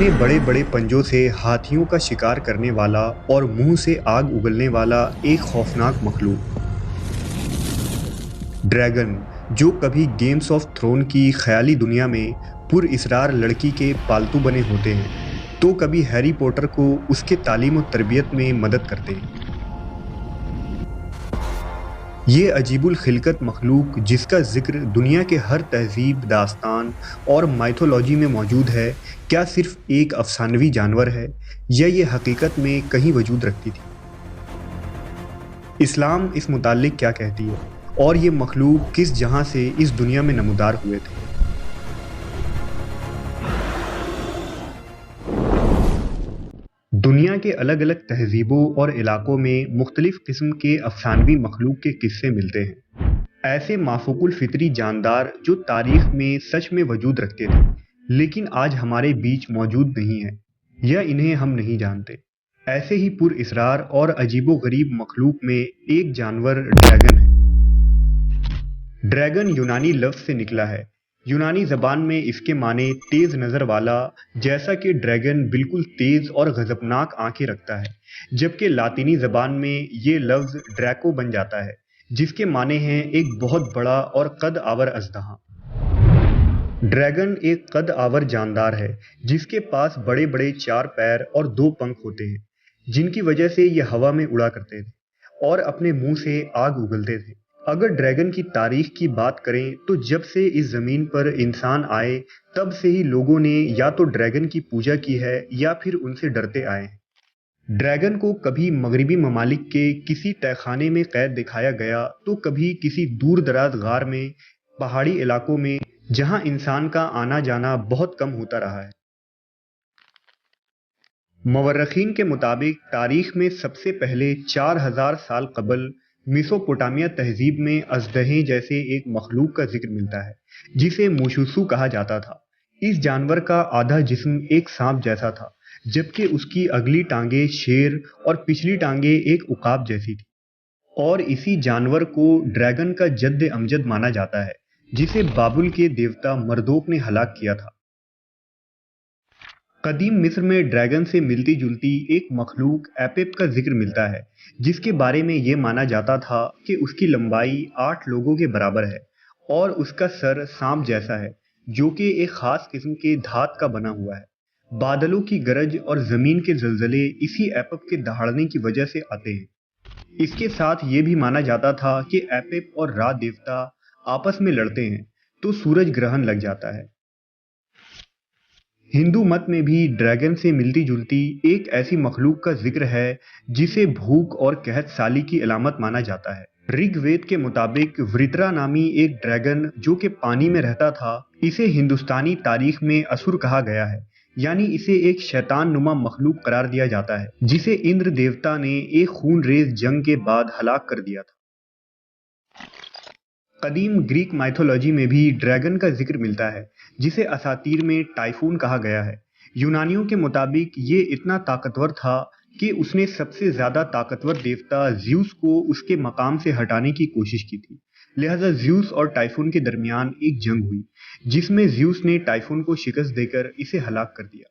अपने बड़े बड़े पंजों से हाथियों का शिकार करने वाला और मुंह से आग उगलने वाला एक खौफनाक मखलूक ड्रैगन, जो कभी गेम्स ऑफ थ्रोन की ख्याली दुनिया में पुरइसरार लड़की के पालतू बने होते हैं, तो कभी हैरी पॉटर को उसके तालीम और तरबियत में मदद करते हैं। ये अजीबुल खिलकत मखलूक, जिसका जिक्र दुनिया के हर तहजीब, दास्तान और माइथोलॉजी में मौजूद है, क्या सिर्फ एक अफसानवी जानवर है या ये हकीकत में कहीं वजूद रखती थी? इस्लाम इस मुताल्लिक क्या कहती है और ये मखलूक किस जहां से इस दुनिया में नमूदार हुए थे? दुनिया के अलग अलग तहजीबों और इलाकों में मुख्तलिफ किस्म के अफसानवी मखलूक के किस्से मिलते हैं। ऐसे माफूकुल फितरी जानदार जो तारीख में सच में वजूद रखते थे, लेकिन आज हमारे बीच मौजूद नहीं है या इन्हें हम नहीं जानते। ऐसे ही पुरइसरार और अजीबो-गरीब मखलूक में एक जानवर ड्रैगन है। ड्रैगन यूनानी लफ्ज़ से निकला है। यूनानी ज़बान में इसके माने तेज़ नज़र वाला, जैसा कि ड्रैगन बिल्कुल तेज़ और गज़बनाक आंखें रखता है, जबकि लातीनी ज़बान में ये लफ्ज़ ड्रैको बन जाता है, जिसके माने हैं एक बहुत बड़ा और कद आवर अजदहा। ड्रैगन एक कद आवर जानदार है जिसके पास बड़े बड़े 4 पैर और 2 पंख होते हैं, जिनकी वजह से ये हवा में उड़ा करते थे और अपने मुंह से आग उगलते थे। अगर ड्रैगन की तारीख की बात करें तो जब से इस जमीन पर इंसान आए, तब से ही लोगों ने या तो ड्रैगन की पूजा की है या फिर उनसे डरते आए हैं। ड्रैगन को कभी मगरिबी ममालिक के किसी तहखाने में कैद दिखाया गया, तो कभी किसी दूर दराज गार में, पहाड़ी इलाकों में, जहां इंसान का आना जाना बहुत कम होता रहा है। मवर्रखीन के मुताबिक तारीख में सबसे पहले 4000 साल कबल मेसोपोटामिया तहजीब में अजदहे जैसे एक मखलूक का जिक्र मिलता है, जिसे मूशुसु कहा जाता था। इस जानवर का आधा जिस्म एक सांप जैसा था, जबकि उसकी अगली टांगें शेर और पिछली टांगें एक उकाब जैसी थी। और इसी जानवर को ड्रैगन का जद्द अमजद माना जाता है, जिसे बाबुल के देवता मरदोक ने हलाक किया था। कदीम मिस्र में ड्रैगन से मिलती जुलती एक मखलूक एपेप का जिक्र मिलता है, जिसके बारे में यह माना जाता था कि उसकी लंबाई 8 लोगों के बराबर है और उसका सर सांप जैसा है, जो कि एक खास किस्म के धात का बना हुआ है। बादलों की गरज और जमीन के जलजले इसी एपेप के दहाड़ने की वजह से आते हैं। इसके साथ ये भी माना जाता था कि एपेप और रा देवता आपस में लड़ते हैं तो सूरज ग्रहण लग जाता है। हिंदू मत में भी ड्रैगन से मिलती जुलती एक ऐसी मखलूक का जिक्र है जिसे भूख और कहत साली की अलामत माना जाता है। ऋग्वेद के मुताबिक वृत्रा नामी एक ड्रैगन जो कि पानी में रहता था, इसे हिंदुस्तानी तारीख में असुर कहा गया है, यानी इसे एक शैतान नुमा मखलूक करार दिया जाता है, जिसे इंद्र देवता ने एक खूनरेज जंग के बाद हलाक कर दिया था। कदीम ग्रीक माइथोलॉजी में भी ड्रैगन का जिक्र मिलता है, जिसे असातीर में टाइफून कहा गया है। यूनानियों के मुताबिक ये इतना ताकतवर था कि उसने सबसे ज्यादा ताकतवर देवता ज़्यूस को उसके मकाम से हटाने की कोशिश की थी। लिहाजा ज़्यूस और टाइफून के दरमियान एक जंग हुई, जिसमें ज़्यूस ने टाइफून को शिकस्त देकर इसे हलाक कर दिया।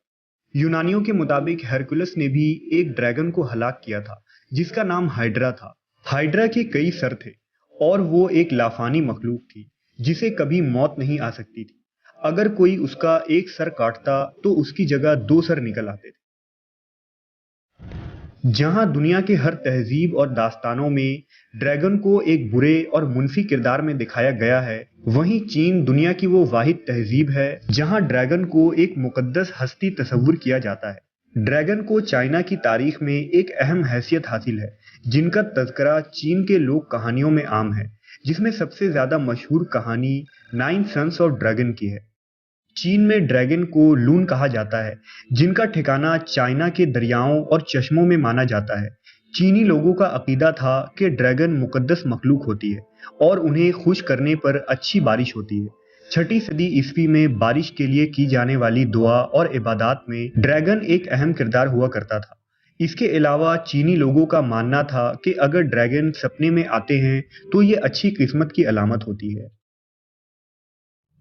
यूनानियों के मुताबिक हेरकुलस ने भी एक ड्रैगन को हलाक किया था, जिसका नाम हाइड्रा था। हाइड्रा के कई सर थे और वो एक लाफानी मखलूक थी, जिसे कभी मौत नहीं आ सकती थी। अगर कोई उसका एक सर काटता तो उसकी जगह 2 सर निकल आते थे। जहां दुनिया के हर तहजीब और दास्तानों में ड्रैगन को एक बुरे और मुनफी किरदार में दिखाया गया है, वहीं चीन दुनिया की वो वाहिद तहजीब है जहां ड्रैगन को एक मुकद्दस हस्ती तस्वुर किया जाता है। ड्रैगन को चाइना की तारीख में एक अहम हैसियत हासिल है, जिनका तज़किरा चीन के लोक कहानियों में आम है, जिसमें सबसे ज्यादा मशहूर कहानी 9 सन्स ऑफ ड्रैगन की है। चीन में ड्रैगन को लून कहा जाता है, जिनका ठिकाना चाइना के दरियाओं और चश्मों में माना जाता है। चीनी लोगों का अकीदा था कि ड्रैगन मुकद्दस मखलूक होती है और उन्हें खुश करने पर अच्छी बारिश होती है। 6ठी सदी ईस्वी में बारिश के लिए की जाने वाली दुआ और इबादत में ड्रैगन एक अहम किरदार हुआ करता था। इसके अलावा चीनी लोगों का मानना था कि अगर ड्रैगन सपने में आते हैं तो ये अच्छी किस्मत की अलामत होती है।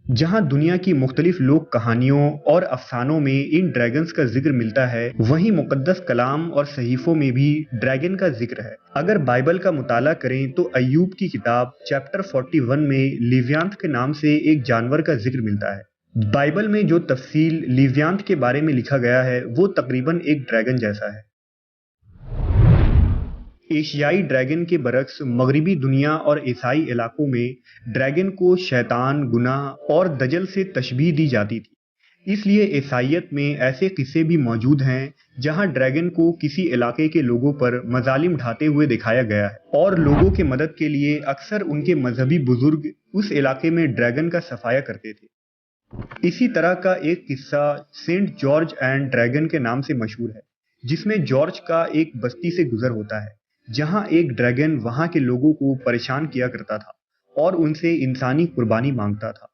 جہاں دنیا کی مختلف لوک کہانیوں اور افسانوں میں ان ڈریگنز کا ذکر ملتا ہے، وہیں مقدس کلام اور صحیفوں میں بھی ڈریگن کا ذکر ہے۔ اگر بائبل کا مطالعہ کریں تو ایوب کی کتاب چیپٹر 41 میں لیویانت کے نام سے ایک جانور کا ذکر ملتا ہے۔ بائبل میں جو تفصیل لیویانت کے بارے میں لکھا گیا ہے وہ تقریباً ایک ڈریگن جیسا ہے۔ ایشیائی ڈریگن کے برعکس مغربی دنیا اور عیسائی علاقوں میں ڈریگن کو شیطان، گناہ اور دجل سے تشبیہ دی جاتی تھی۔ اس لیے عیسائیت میں ایسے قصے بھی موجود ہیں جہاں ڈریگن کو کسی علاقے کے لوگوں پر مظالم ڈھاتے ہوئے دکھایا گیا ہے، اور لوگوں کے مدد کے لیے اکثر ان کے مذہبی بزرگ اس علاقے میں ڈریگن کا صفایا کرتے تھے۔ اسی طرح کا ایک قصہ سینٹ جارج اینڈ ڈریگن کے نام سے مشہور ہے، جس میں جارج کا ایک بستی سے گزر ہوتا ہے جہاں ایک ڈریگن وہاں کے لوگوں کو پریشان کیا کرتا تھا اور ان سے انسانی قربانی مانگتا تھا۔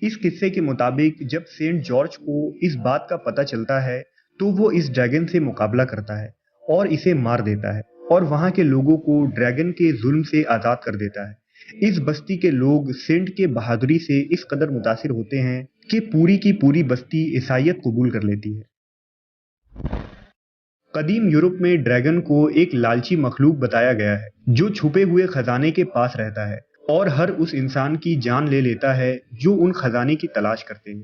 اس قصے کے مطابق جب سینٹ جارج کو اس بات کا پتہ چلتا ہے تو وہ اس ڈریگن سے مقابلہ کرتا ہے اور اسے مار دیتا ہے اور وہاں کے لوگوں کو ڈریگن کے ظلم سے آزاد کر دیتا ہے۔ اس بستی کے لوگ سینٹ کے بہادری سے اس قدر متاثر ہوتے ہیں کہ پوری کی پوری بستی عیسائیت قبول کر لیتی ہے۔ قدیم یورپ میں ڈریگن کو ایک لالچی مخلوق بتایا گیا ہے جو چھپے ہوئے خزانے کے پاس رہتا ہے اور ہر اس انسان کی جان لے لیتا ہے جو ان خزانے کی تلاش کرتے ہیں۔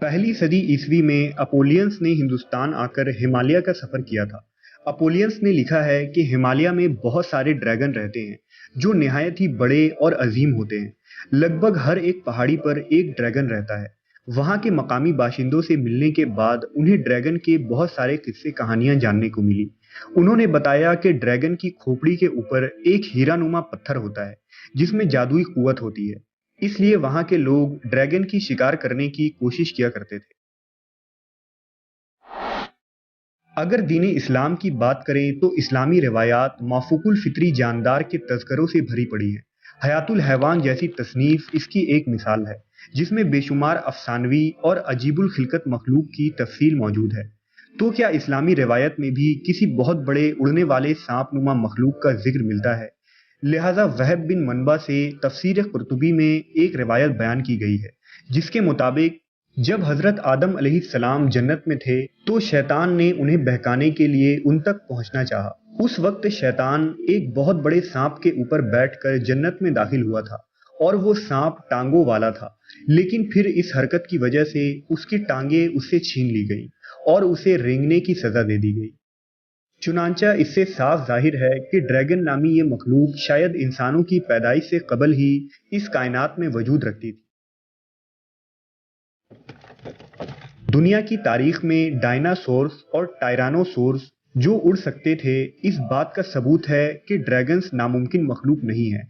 پہلی صدی عیسوی میں اپولینس نے ہندوستان آ کر ہمالیہ کا سفر کیا تھا۔ اپولینس نے لکھا ہے کہ ہمالیہ میں بہت سارے ڈریگن رہتے ہیں جو نہایت ہی بڑے اور عظیم ہوتے ہیں۔ لگ بھگ ہر ایک پہاڑی پر ایک ڈریگن رہتا ہے۔ وہاں کے مقامی باشندوں سے ملنے کے بعد انہیں ڈریگن کے بہت سارے قصے کہانیاں جاننے کو ملی۔ انہوں نے بتایا کہ ڈریگن کی کھوپڑی کے اوپر ایک ہیرا نما پتھر ہوتا ہے جس میں جادوئی قوت ہوتی ہے، اس لیے وہاں کے لوگ ڈریگن کی شکار کرنے کی کوشش کیا کرتے تھے۔ اگر دین اسلام کی بات کریں تو اسلامی روایات مافوق الفطری جاندار کے تذکروں سے بھری پڑی ہیں۔ حیات الحیوان جیسی تصنیف اس کی ایک مثال ہے جس میں بے شمار افسانوی اور عجیب الخلقت مخلوق کی تفصیل موجود ہے۔ تو کیا اسلامی روایت میں بھی کسی بہت بڑے اڑنے والے سانپ نما مخلوق کا ذکر ملتا ہے؟ لہذا وہب بن منبع سے تفسیر قرطبی میں ایک روایت بیان کی گئی ہے جس کے مطابق جب حضرت آدم علیہ السلام جنت میں تھے تو شیطان نے انہیں بہکانے کے لیے ان تک پہنچنا چاہا۔ اس وقت شیطان ایک بہت بڑے سانپ کے اوپر بیٹھ کر جنت میں داخل ہوا تھا اور وہ سانپ ٹانگوں والا تھا، لیکن پھر اس حرکت کی وجہ سے اس کی ٹانگیں اس سے چھین لی گئیں اور اسے رینگنے کی سزا دے دی گئی۔ چنانچہ اس سے صاف ظاہر ہے کہ ڈریگن نامی یہ مخلوق شاید انسانوں کی پیدائش سے قبل ہی اس کائنات میں وجود رکھتی تھی۔ دنیا کی تاریخ میں ڈائناسورس اور ٹائرانوسورس جو اڑ سکتے تھے، اس بات کا ثبوت ہے کہ ڈریگنز ناممکن مخلوق نہیں ہیں۔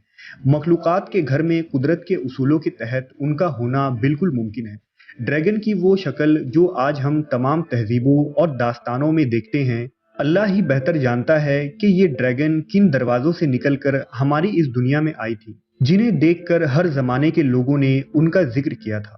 مخلوقات کے گھر میں قدرت کے اصولوں کے تحت ان کا ہونا بالکل ممکن ہے۔ ڈریگن کی وہ شکل جو آج ہم تمام تہذیبوں اور داستانوں میں دیکھتے ہیں، اللہ ہی بہتر جانتا ہے کہ یہ ڈریگن کن دروازوں سے نکل کر ہماری اس دنیا میں آئی تھی، جنہیں دیکھ کر ہر زمانے کے لوگوں نے ان کا ذکر کیا تھا۔